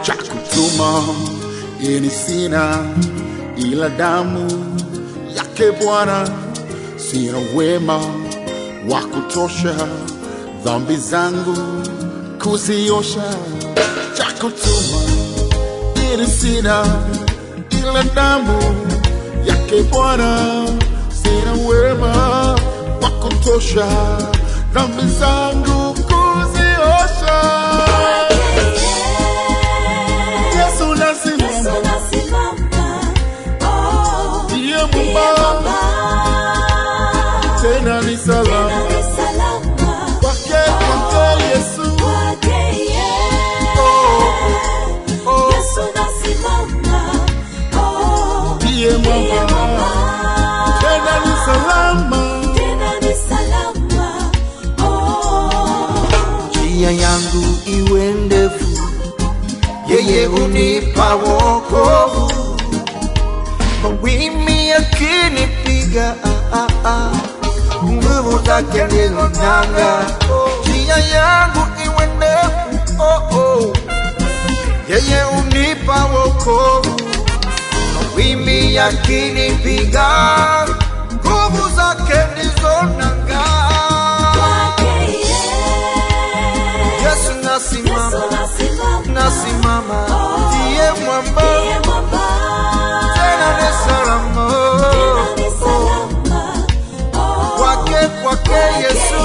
Chakutuma ini sina, ila damu yake Bwana. Sina wema wa kutosha dhambi zangu kuziosha. Chakutuma ini sina, ila damu yake Bwana. Sina wema wa kutosha dhambi zangu kuziosha. Tena ni salama kwake Yesu. Yesu nasimama, Ndiye mwamba. Tena ni salama. Njia yangu iwe ndefu, yeye unipa wokovu. Mawimbi yakinipiga, nguvu zake ndizo nanga. Njia yangu iwe ndefu, yeye unipa wokovu. Mawimbi yakinipiga, nguvu zake ndizo nanga. Yesu nasimama, nasimama, ndiye mwamba. Tena ni salama, kwake Yesu.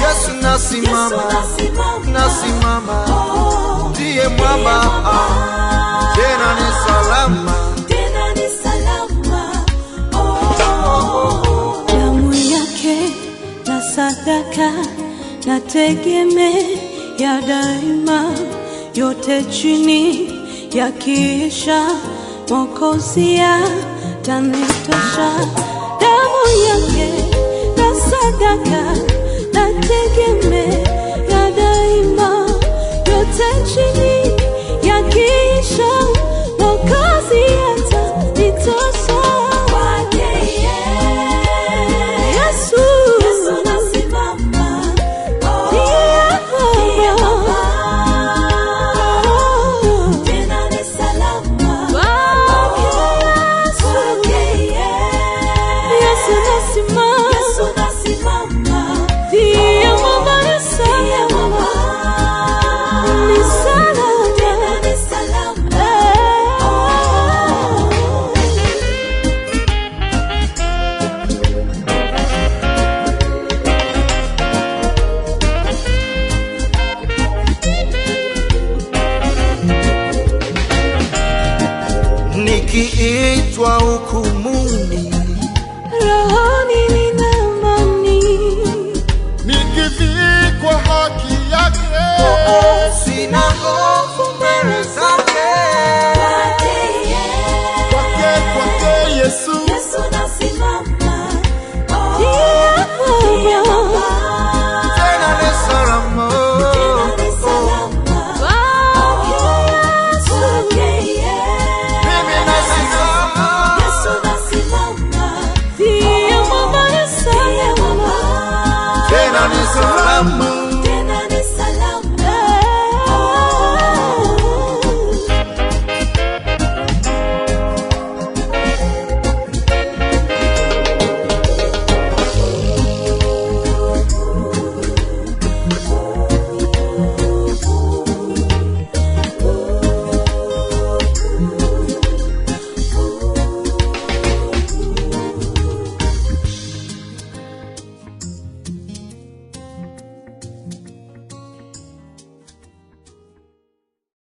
Yesu nasimama, nasimama, ndiye mwamba. Tena ni salama. Damu yake na sadaka nategemea daima, yote chini yakiisha, Mwokozi atanitosha. Damu yake na sadaka nategemea daima, yote chini yakiisha, Mwokozi atanitosha. Nikiitwa hukumuni, rohoni nina amani. Nikivikwa haki yake, sina